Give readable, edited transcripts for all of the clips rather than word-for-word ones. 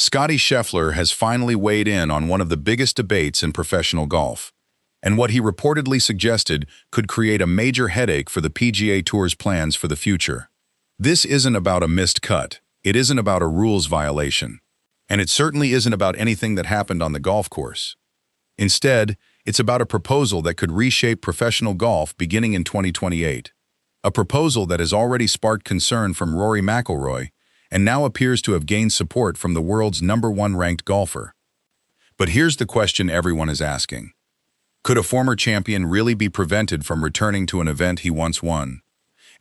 Scottie Scheffler has finally weighed in on one of the biggest debates in professional golf, and what he reportedly suggested could create a major headache for the PGA Tour's plans for the future. This isn't about a missed cut, it isn't about a rules violation, and it certainly isn't about anything that happened on the golf course. Instead, it's about a proposal that could reshape professional golf beginning in 2028. A proposal that has already sparked concern from Rory McIlroy and now appears to have gained support from the world's #1 ranked golfer. But here's the question everyone is asking. Could a former champion really be prevented from returning to an event he once won?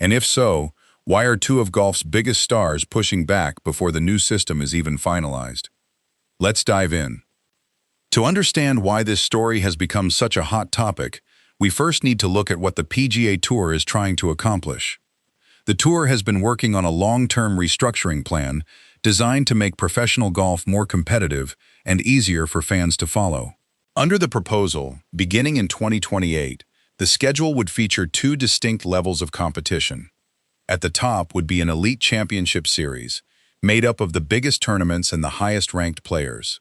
And if so, why are two of golf's biggest stars pushing back before the new system is even finalized? Let's dive in. To understand why this story has become such a hot topic, we first need to look at what the PGA Tour is trying to accomplish. The Tour has been working on a long-term restructuring plan designed to make professional golf more competitive and easier for fans to follow. Under the proposal, beginning in 2028, the schedule would feature two distinct levels of competition. At the top would be an elite championship series, made up of the biggest tournaments and the highest-ranked players.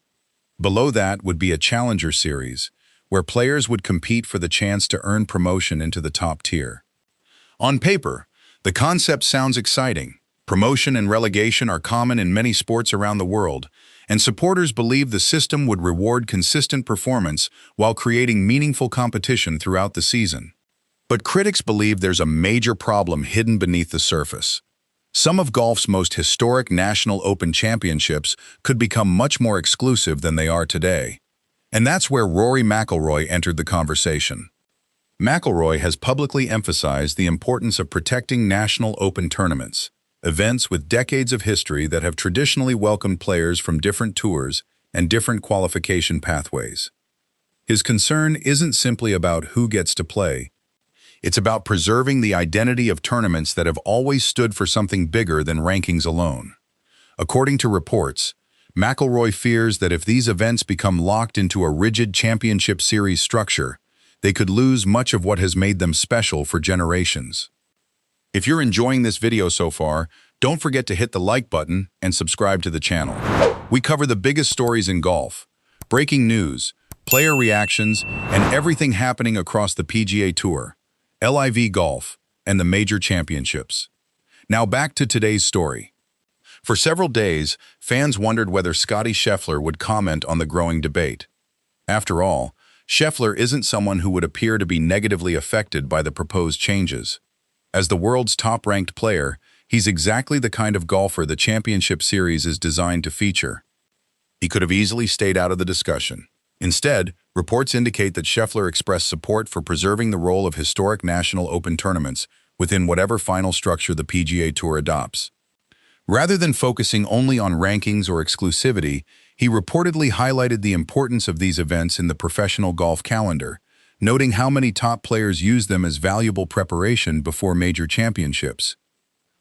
Below that would be a challenger series, where players would compete for the chance to earn promotion into the top tier. On paper, the concept sounds exciting. Promotion and relegation are common in many sports around the world, and supporters believe the system would reward consistent performance while creating meaningful competition throughout the season. But critics believe there's a major problem hidden beneath the surface. Some of golf's most historic National Open championships could become much more exclusive than they are today. And that's where Rory McIlroy entered the conversation. McIlroy has publicly emphasized the importance of protecting National Open tournaments, events with decades of history that have traditionally welcomed players from different tours and different qualification pathways. His concern isn't simply about who gets to play. It's about preserving the identity of tournaments that have always stood for something bigger than rankings alone. According to reports, McIlroy fears that if these events become locked into a rigid championship series structure, they could lose much of what has made them special for generations. If you're enjoying this video so far, don't forget to hit the like button and subscribe to the channel. We cover the biggest stories in golf, breaking news, player reactions, and everything happening across the PGA Tour, LIV Golf, and the major championships. Now back to today's story. For several days, fans wondered whether Scottie Scheffler would comment on the growing debate. After all, Scheffler isn't someone who would appear to be negatively affected by the proposed changes. As the world's top-ranked player, he's exactly the kind of golfer the championship series is designed to feature. He could have easily stayed out of the discussion. Instead, reports indicate that Scheffler expressed support for preserving the role of historic National Open tournaments within whatever final structure the PGA Tour adopts. Rather than focusing only on rankings or exclusivity, he reportedly highlighted the importance of these events in the professional golf calendar, noting how many top players use them as valuable preparation before major championships.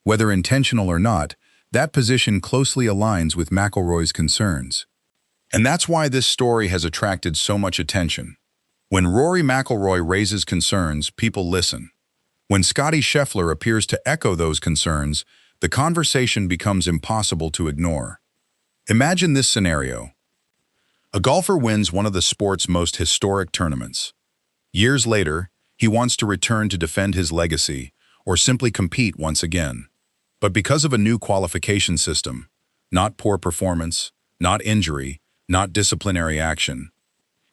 Whether intentional or not, that position closely aligns with McIlroy's concerns. And that's why this story has attracted so much attention. When Rory McIlroy raises concerns, people listen. When Scottie Scheffler appears to echo those concerns, the conversation becomes impossible to ignore. Imagine this scenario. A golfer wins one of the sport's most historic tournaments. Years later, he wants to return to defend his legacy or simply compete once again. But because of a new qualification system, not poor performance, not injury, not disciplinary action,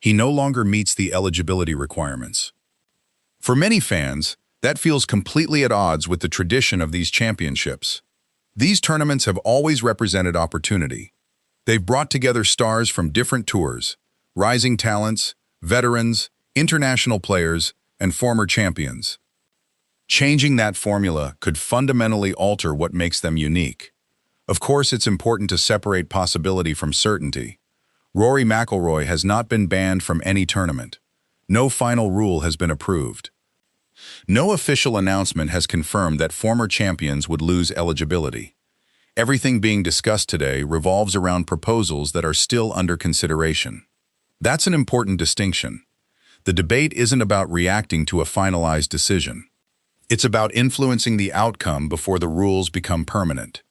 he no longer meets the eligibility requirements. For many fans, that feels completely at odds with the tradition of these championships. These tournaments have always represented opportunity. They've brought together stars from different tours, rising talents, veterans, international players, and former champions. Changing that formula could fundamentally alter what makes them unique. Of course, it's important to separate possibility from certainty. Rory McIlroy has not been banned from any tournament. No final rule has been approved. No official announcement has confirmed that former champions would lose eligibility. Everything being discussed today revolves around proposals that are still under consideration. That's an important distinction. The debate isn't about reacting to a finalized decision. It's about influencing the outcome before the rules become permanent.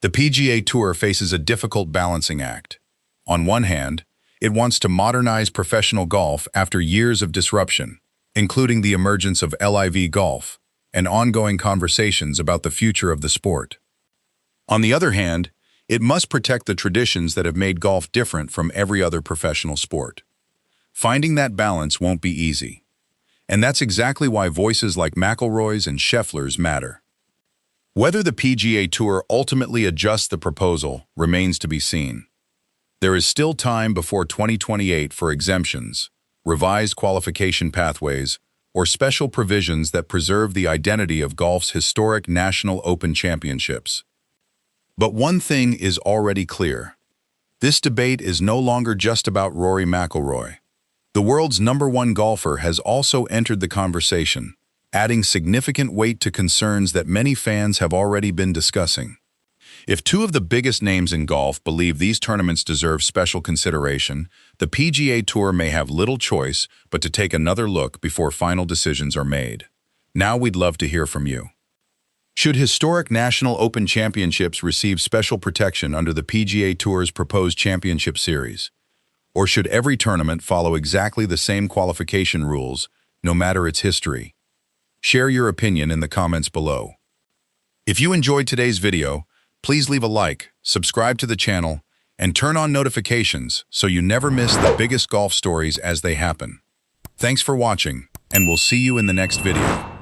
The PGA Tour faces a difficult balancing act. On one hand, it wants to modernize professional golf after years of disruption, including the emergence of LIV golf and ongoing conversations about the future of the sport. On the other hand, it must protect the traditions that have made golf different from every other professional sport. Finding that balance won't be easy. And that's exactly why voices like McIlroy's and Scheffler's matter. Whether the PGA Tour ultimately adjusts the proposal remains to be seen. There is still time before 2028 for exemptions, revised qualification pathways, or special provisions that preserve the identity of golf's historic National Open Championships. But one thing is already clear. This debate is no longer just about Rory McIlroy. The world's #1 golfer has also entered the conversation, adding significant weight to concerns that many fans have already been discussing. If two of the biggest names in golf believe these tournaments deserve special consideration, the PGA Tour may have little choice but to take another look before final decisions are made. Now we'd love to hear from you. Should historic National Open Championships receive special protection under the PGA Tour's proposed championship series? Or should every tournament follow exactly the same qualification rules, no matter its history? Share your opinion in the comments below. If you enjoyed today's video, please leave a like, subscribe to the channel, and turn on notifications so you never miss the biggest golf stories as they happen. Thanks for watching, and we'll see you in the next video.